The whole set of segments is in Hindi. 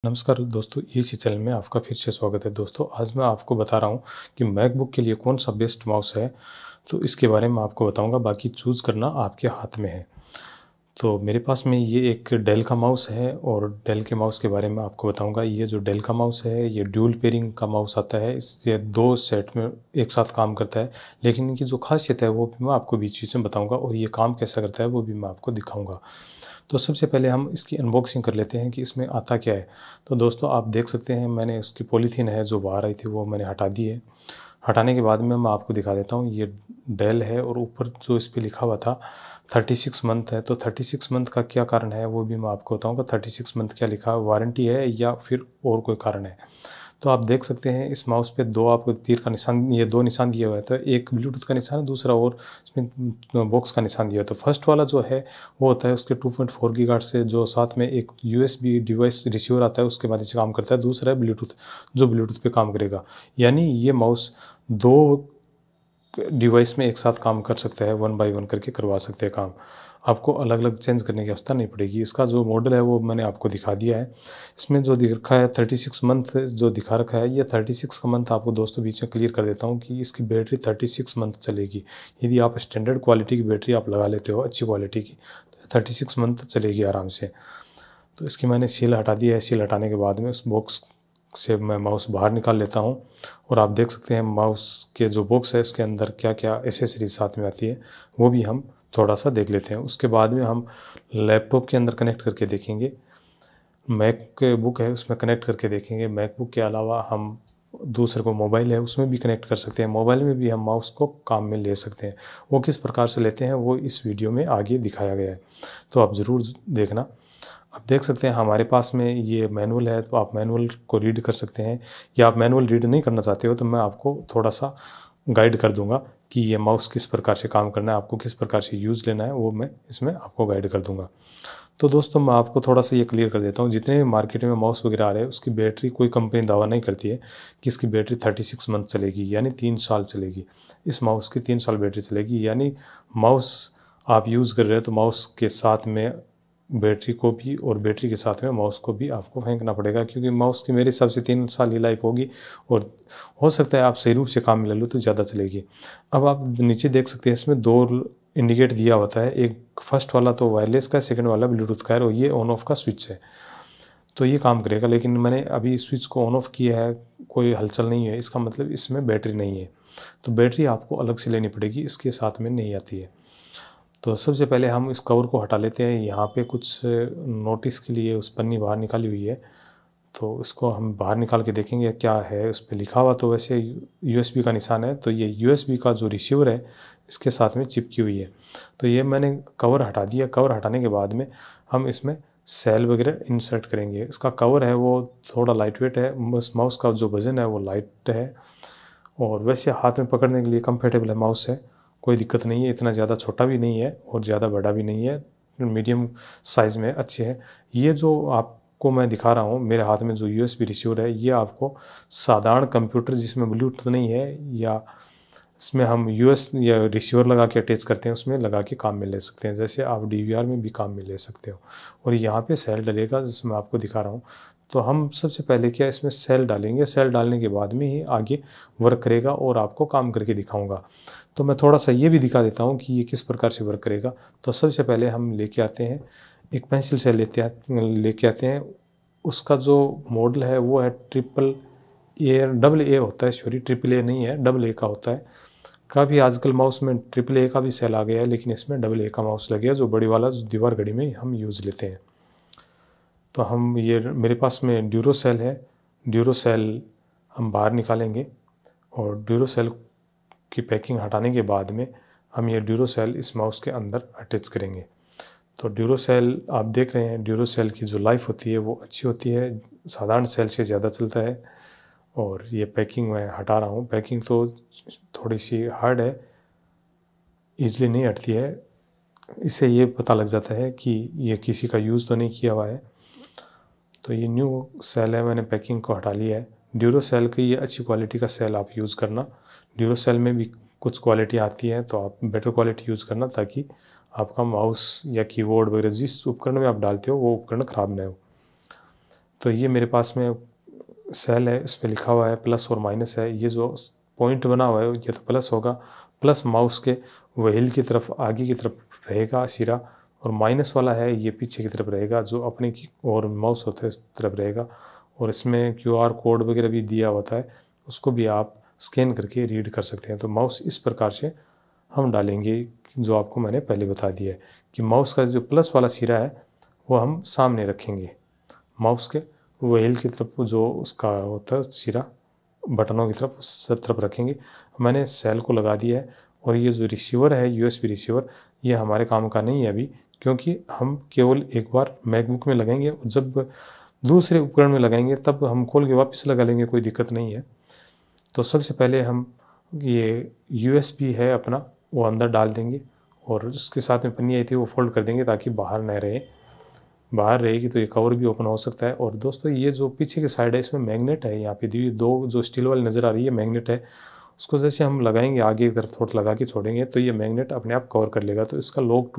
नमस्कार दोस्तों, इसी चैनल में आपका फिर से स्वागत है। दोस्तों, आज मैं आपको बता रहा हूँ कि मैकबुक के लिए कौन सा बेस्ट माउस है। तो इसके बारे में आपको बताऊँगा, बाकी चूज़ करना आपके हाथ में है। तो मेरे पास में ये एक डेल का माउस है और डेल के माउस के बारे में आपको बताऊँगा। ये जो डेल का माउस है, ये ड्यूल पेयरिंग का माउस आता है। इससे 2 सेट में एक साथ काम करता है, लेकिन इनकी जो खासियत है वो भी मैं आपको बीच-बीच में बताऊँगा और ये काम कैसा करता है वो भी मैं आपको दिखाऊँगा। तो सबसे पहले हम इसकी अनबॉक्सिंग कर लेते हैं कि इसमें आता क्या है। तो दोस्तों, आप देख सकते हैं मैंने उसकी पॉलीथीन है जो बाहर आई थी वो मैंने हटा दी है। हटाने के बाद में मैं आपको दिखा देता हूँ। ये डेल है और ऊपर जो इस पे लिखा हुआ था 36 मंथ है। तो 36 मंथ का क्या कारण है वो भी मैं आपको बताऊँगा। 36 मंथ क्या लिखा है, वारंटी है या फिर और कोई कारण है। तो आप देख सकते हैं इस माउस पे 2 आपको तीर का निशान, ये 2 निशान दिए हुए हैं। तो एक ब्लूटूथ का निशान है, दूसरा और इसमें बॉक्स का निशान दिया है। तो फर्स्ट वाला जो है वो होता है उसके 2.4 गीगाहर्ट्ज़ से, जो साथ में एक यूएसबी डिवाइस रिसीवर आता है उसके माध्यम से काम करता है। दूसरा है ब्लूटूथ, जो ब्लूटूथ पे काम करेगा। यानी ये माउस 2 डिवाइस में एक साथ काम कर सकते हैं, 1 बाय 1 करके करवा सकते हैं काम। आपको अलग-अलग चेंज करने की आवश्यकता नहीं पड़ेगी। इसका जो मॉडल है वो मैंने आपको दिखा दिया है। इसमें जो दिख रखा है 36 मंथ जो दिखा रखा है, ये 36 का मंथ आपको दोस्तों बीच में क्लियर कर देता हूँ कि इसकी बैटरी 36 मंथ चलेगी। यदि आप स्टैंडर्ड क्वालिटी की बैटरी आप लगा लेते हो, अच्छी क्वालिटी की, तो 36 मंथ चलेगी आराम से। तो इसकी मैंने सील हटा दी है। सील हटाने के बाद में उस बॉक्स से मैं माउस बाहर निकाल लेता हूँ और आप देख सकते हैं माउस के जो बॉक्स है इसके अंदर क्या क्या एसेसरीज साथ में आती है वो भी हम थोड़ा सा देख लेते हैं। उसके बाद में हम लैपटॉप के अंदर कनेक्ट करके देखेंगे। मैक बुक है उसमें कनेक्ट करके देखेंगे। मैकबुक के अलावा हम दूसरे को मोबाइल है उसमें भी कनेक्ट कर सकते हैं। मोबाइल में भी हम माउस को काम में ले सकते हैं। वो किस प्रकार से लेते हैं वो इस वीडियो में आगे दिखाया गया है, तो आप ज़रूर देखना। आप देख सकते हैं हमारे पास में ये मैनुअल है, तो आप मैनुअल को रीड कर सकते हैं, या आप मैनुअल रीड नहीं करना चाहते हो तो मैं आपको थोड़ा सा गाइड कर दूंगा कि ये माउस किस प्रकार से काम करना है, आपको किस प्रकार से यूज़ लेना है, वो मैं इसमें आपको गाइड कर दूंगा। तो दोस्तों, मैं आपको थोड़ा सा ये क्लियर कर देता हूँ। जितने भी मार्केट में माउस वगैरह आ रहे हैं उसकी बैटरी कोई कंपनी दावा नहीं करती है कि इसकी बैटरी 36 मंथ चलेगी, यानी 3 साल चलेगी। इस माउस की 3 साल बैटरी चलेगी। यानी माउस आप यूज़ कर रहे हो तो माउस के साथ में बैटरी को भी और बैटरी के साथ में माउस को भी आपको फेंकना पड़ेगा, क्योंकि माउस की मेरे हिसाब से 3 साल ही लाइफ होगी और हो सकता है आप सही रूप से काम में ले लो तो ज़्यादा चलेगी। अब आप नीचे देख सकते हैं इसमें 2 इंडिकेट दिया होता है। एक फर्स्ट वाला तो वायरलेस का है, सेकंड वाला ब्लूटूथ का है और ये ऑन ऑफ का स्विच है। तो ये काम करेगा, लेकिन मैंने अभी स्विच को ऑन ऑफ किया है, कोई हलचल नहीं है, इसका मतलब इसमें बैटरी नहीं है। तो बैटरी आपको अलग से लेनी पड़ेगी, इसके साथ में नहीं आती है। तो सबसे पहले हम इस कवर को हटा लेते हैं। यहाँ पे कुछ नोटिस के लिए उस पन्नी बाहर निकाली हुई है, तो इसको हम बाहर निकाल के देखेंगे क्या है उस पर लिखा हुआ। तो वैसे यूएसबी का निशान है, तो ये यूएसबी का जो रिसीवर है इसके साथ में चिपकी हुई है। तो ये मैंने कवर हटा दिया। कवर हटाने के बाद में हम इसमें सेल वगैरह इंसर्ट करेंगे। इसका कवर है वो थोड़ा लाइट वेट है, माउस का जो वज़न है वो लाइट है और वैसे हाथ में पकड़ने के लिए कंफर्टेबल है माउस है, कोई दिक्कत नहीं है। इतना ज़्यादा छोटा भी नहीं है और ज़्यादा बड़ा भी नहीं है, मीडियम साइज़ में अच्छे है। ये जो आपको मैं दिखा रहा हूँ मेरे हाथ में जो यूएसबी रिसीवर है, ये आपको साधारण कंप्यूटर जिसमें ब्लूटूथ नहीं है या इसमें हम यूएस या रिसीवर लगा के अटैच करते हैं उसमें लगा के काम में ले सकते हैं। जैसे आप डीवीआर में भी काम में ले सकते हो। और यहाँ पे सेल डलेगा जिसमें आपको दिखा रहा हूँ। तो हम सबसे पहले क्या इसमें सेल डालेंगे। सेल डालने के बाद में ही आगे वर्क करेगा और आपको काम करके दिखाऊंगा। तो मैं थोड़ा सा ये भी दिखा देता हूँ कि ये किस प्रकार से वर्क करेगा। तो सबसे पहले हम लेके आते हैं एक पेंसिल से लेके आते हैं। उसका जो मॉडल है वो है ट्रिपल ए, डबल ए होता है, सॉरी ट्रिपल ए नहीं है, डबल ए का होता है। काफ़ी आजकल माउस में ट्रिपल ए का भी सेल आ गया है, लेकिन इसमें डबल ए का माउस लग गया जो बड़ी वाला जो दीवार घड़ी में हम यूज़ लेते हैं। तो हम ये मेरे पास में ड्यूरो सेल है। ड्यूरो सेल हम बाहर निकालेंगे और ड्यूरो सेल की पैकिंग हटाने के बाद में हम ये ड्यूरो सेल इस माउस के अंदर अटैच करेंगे। तो ड्यूरो सेल आप देख रहे हैं, ड्यूरो सेल की जो लाइफ होती है वो अच्छी होती है, साधारण सेल से ज़्यादा चलता है। और ये पैकिंग मैं हटा रहा हूँ। पैकिंग तो थोड़ी सी हार्ड है, ईजिली नहीं हटती है। इससे ये पता लग जाता है कि ये किसी का यूज़ तो नहीं किया हुआ है। तो ये न्यू सेल है, मैंने पैकिंग को हटा लिया है। ड्यूरो सेल की ये अच्छी क्वालिटी का सेल आप यूज़ करना। ड्यूरो सेल में भी कुछ क्वालिटी आती है तो आप बेटर क्वालिटी यूज़ करना, ताकि आपका माउस या कीबोर्ड वगैरह जिस उपकरण में आप डालते हो वो उपकरण ख़राब ना हो। तो ये मेरे पास में सेल है, इस पर लिखा हुआ है प्लस और माइनस है। ये जो पॉइंट बना हुआ है ये तो प्लस होगा, प्लस माउस के व्हील की तरफ आगे की तरफ रहेगा सिरा, और माइनस वाला है ये पीछे की तरफ रहेगा जो अपने की और माउस होता है उस तरफ रहेगा। और इसमें QR कोड वगैरह भी दिया होता है, उसको भी आप स्कैन करके रीड कर सकते हैं। तो माउस इस प्रकार से हम डालेंगे जो आपको मैंने पहले बता दिया है कि माउस का जो प्लस वाला सिरा है वो हम सामने रखेंगे, माउस के व्हील की तरफ जो उसका होता है सिरा बटनों की तरफ उस तरफ रखेंगे। मैंने सेल को लगा दिया है। और ये जो रिसीवर है USB रिसीवर, ये हमारे काम का नहीं है अभी, क्योंकि हम केवल एक बार मैकबुक में लगाएंगे और जब दूसरे उपकरण में लगाएंगे तब हम खोल के वापस लगा लेंगे, कोई दिक्कत नहीं है। तो सबसे पहले हम ये USB है अपना वो अंदर डाल देंगे और उसके साथ में पन्नी आई थी वो फोल्ड कर देंगे ताकि बाहर न रहे। बाहर रहेगी तो ये कवर भी ओपन हो सकता है। और दोस्तों ये जो पीछे की साइड है इसमें मैग्नेट है, यहाँ पे दो जो स्टील वाली नज़र आ रही है मैग्नेट है, उसको जैसे हम लगाएंगे आगे की तरफ थोड़ा लगा के छोड़ेंगे तो ये मैग्नेट अपने आप कवर कर लेगा। तो इसका लॉक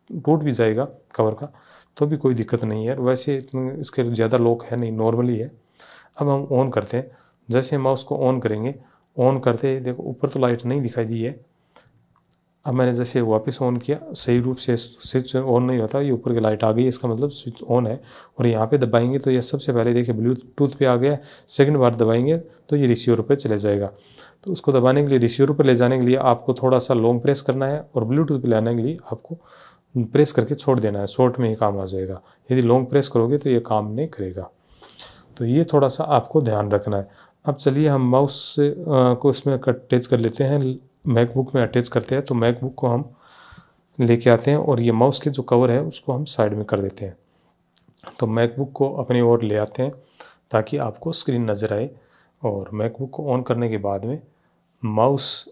टूट भी जाएगा कवर का, तो भी कोई दिक्कत नहीं है। वैसे इसके ज़्यादा लॉक है नहीं, नॉर्मली है। अब हम ऑन करते हैं, जैसे माउस को ऑन करेंगे, ऑन करते देखो ऊपर तो लाइट नहीं दिखाई दी है। अब मैंने जैसे वापस ऑन किया, सही रूप से स्विच ऑन नहीं होता, ये ऊपर की लाइट आ गई, इसका मतलब स्विच ऑन है। और यहाँ पे दबाएंगे तो ये सबसे पहले देखिए ब्लूटूथ पे आ गया। सेकंड बार दबाएंगे तो ये रिसीवर पर चले जाएगा। तो उसको दबाने के लिए, रिसीवर पर ले जाने के लिए आपको थोड़ा सा लॉन्ग प्रेस करना है और ब्लूटूथ पर लाने के लिए आपको प्रेस करके छोड़ देना है, शॉर्ट में ही काम आ जाएगा। यदि लॉन्ग प्रेस करोगे तो ये काम नहीं करेगा। तो ये थोड़ा सा आपको ध्यान रखना है। अब चलिए हम माउस को इसमें अटैच कर लेते हैं, मैकबुक में अटैच करते हैं। तो मैकबुक को हम लेके आते हैं और ये माउस के जो कवर है उसको हम साइड में कर देते हैं। तो मैकबुक को अपनी ओर ले आते हैं ताकि आपको स्क्रीन नज़र आए। और मैकबुक को ऑन करने के बाद में माउस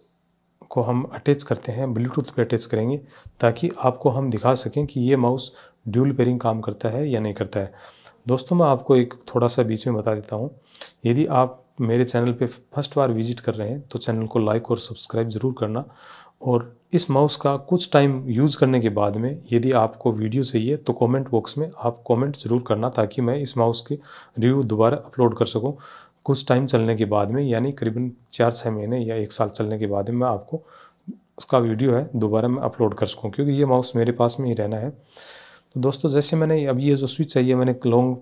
को हम अटैच करते हैं, ब्लूटूथ पे अटैच करेंगे ताकि आपको हम दिखा सकें कि ये माउस ड्यूल पेयरिंग काम करता है या नहीं करता है। दोस्तों मैं आपको एक थोड़ा सा बीच में बता देता हूँ, यदि आप मेरे चैनल पे फर्स्ट बार विजिट कर रहे हैं तो चैनल को लाइक और सब्सक्राइब ज़रूर करना। और इस माउस का कुछ टाइम यूज़ करने के बाद में यदि आपको वीडियो चाहिए तो कमेंट बॉक्स में आप कमेंट ज़रूर करना ताकि मैं इस माउस की रिव्यू दोबारा अपलोड कर सकूं। कुछ टाइम चलने के बाद में, यानी करीबन 4-6 महीने या 1 साल चलने के बाद में मैं आपको उसका वीडियो है दोबारा मैं अपलोड कर सकूँ, क्योंकि ये माउस मेरे पास में ही रहना है। तो दोस्तों जैसे मैंने अब ये जो स्विच है ये मैंने लॉन्ग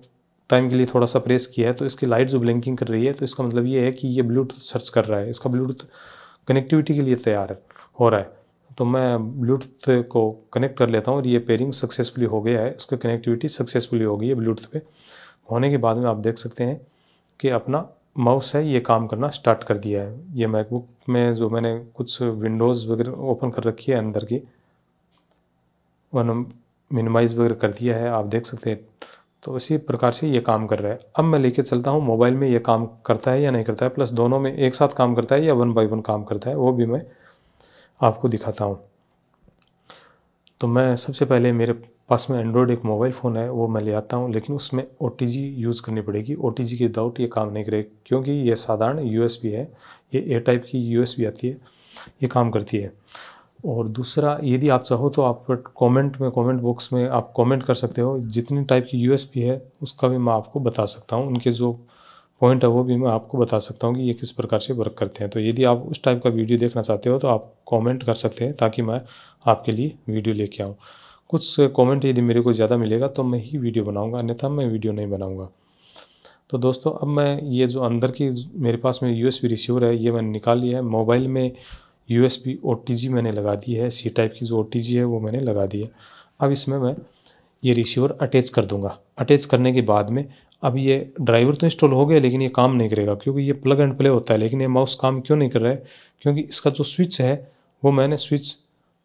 टाइम के लिए थोड़ा सा प्रेस किया है तो इसकी लाइट जो ब्लिंकिंग कर रही है, तो इसका मतलब ये है कि ये ब्लूटूथ सर्च कर रहा है, इसका ब्लूटूथ कनेक्टिविटी के लिए तैयार हो रहा है। तो मैं ब्लूटूथ को कनेक्ट कर लेता हूँ और ये पेयरिंग सक्सेसफुली हो गया है, इसका कनेक्टिविटी सक्सेसफुली हो गई है ब्लूटूथ पे। होने के बाद में आप देख सकते हैं कि अपना माउस है ये काम करना स्टार्ट कर दिया है। ये मैकबुक में जो मैंने कुछ विंडोज़ वगैरह ओपन कर रखी है अंदर की, वन मिनिमाइज़ वगैरह कर दिया है, आप देख सकते हैं। तो इसी प्रकार से ये काम कर रहा है। अब मैं लेके चलता हूँ मोबाइल में ये काम करता है या नहीं करता है, प्लस दोनों में एक साथ काम करता है या 1 बाय 1 काम करता है, वो भी मैं आपको दिखाता हूँ। तो मैं सबसे पहले मेरे पास में एंड्रॉयड एक मोबाइल फ़ोन है वो मैं ले आता हूँ, लेकिन उसमें OTG यूज़ करनी पड़ेगी। OTG के विदाउट ये काम नहीं करेगा, क्योंकि ये साधारण USB है, ये A टाइप की USB आती है, ये काम करती है। और दूसरा, यदि आप चाहो तो आप कमेंट बॉक्स में आप कमेंट कर सकते हो, जितनी टाइप की USB है उसका भी मैं आपको बता सकता हूँ, उनके जो पॉइंट है वो भी मैं आपको बता सकता हूँ कि ये किस प्रकार से वर्क करते हैं। तो यदि आप उस टाइप का वीडियो देखना चाहते हो तो आप कमेंट कर सकते हैं ताकि मैं आपके लिए वीडियो लेके आऊँ। कुछ कमेंट यदि मेरे को ज़्यादा मिलेगा तो मैं ही वीडियो बनाऊँगा, अन्यथा मैं वीडियो नहीं बनाऊँगा। तो दोस्तों अब मैं ये जो अंदर की मेरे पास में USB रिसीवर है ये मैंने निकाल लिया है। मोबाइल में USB OTG मैंने लगा दी है, C टाइप की जो OTG है वो मैंने लगा दी है। अब इसमें मैं ये रिसीवर अटैच कर दूंगा। अटैच करने के बाद में अब ये ड्राइवर तो इंस्टॉल हो गया लेकिन ये काम नहीं करेगा, क्योंकि ये प्लग एंड प्ले होता है। लेकिन ये माउस काम क्यों नहीं कर रहा है, क्योंकि इसका जो स्विच है वो मैंने स्विच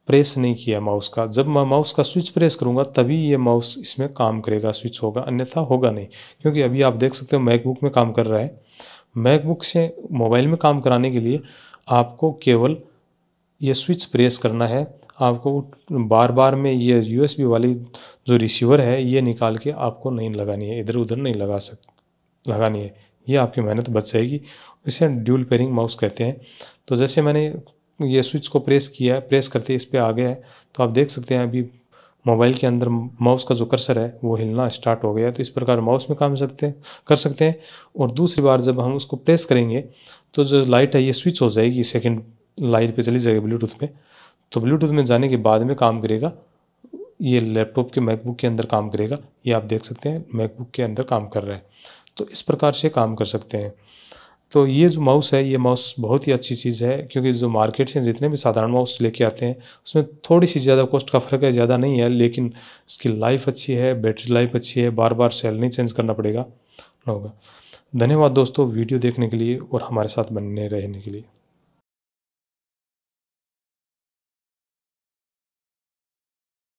प्रेस नहीं किया माउस का। जब मैं माउस का स्विच प्रेस करूँगा तभी ये माउस इसमें काम करेगा, स्विच होगा, अन्यथा होगा नहीं। क्योंकि अभी आप देख सकते हो मैकबुक में काम कर रहा है। मैकबुक से मोबाइल में काम कराने के लिए आपको केवल ये स्विच प्रेस करना है, आपको बार बार में ये USB वाली जो रिसीवर है ये निकाल के आपको नहीं लगानी है, इधर उधर नहीं लगानी है, ये आपकी मेहनत बच जाएगी। इसे ड्यूल पेयरिंग माउस कहते हैं। तो जैसे मैंने ये स्विच को प्रेस किया है, प्रेस करते इस पर आ गया है, तो आप देख सकते हैं अभी मोबाइल के अंदर माउस का जो कर्सर है वो हिलना स्टार्ट हो गया। तो इस प्रकार माउस में काम कर सकते हैं। और दूसरी बार जब हम उसको प्रेस करेंगे तो जो लाइट है ये स्विच हो जाएगी, सेकंड लाइट पे चली जाएगी ब्लूटूथ में। तो ब्लूटूथ में जाने के बाद में काम करेगा, ये लैपटॉप के मैकबुक के अंदर काम करेगा। ये आप देख सकते हैं मैकबुक के अंदर काम कर रहा है। तो इस प्रकार से काम कर सकते हैं। तो ये जो माउस है, ये माउस बहुत ही अच्छी चीज़ है, क्योंकि जो मार्केट से जितने भी साधारण माउस लेके आते हैं उसमें थोड़ी सी ज़्यादा कॉस्ट का फ़र्क है, ज़्यादा नहीं है, लेकिन इसकी लाइफ अच्छी है, बैटरी लाइफ अच्छी है, बार बार सेल नहीं चेंज करना पड़ेगा होगा। धन्यवाद दोस्तों वीडियो देखने के लिए और हमारे साथ बनने रहने के लिए।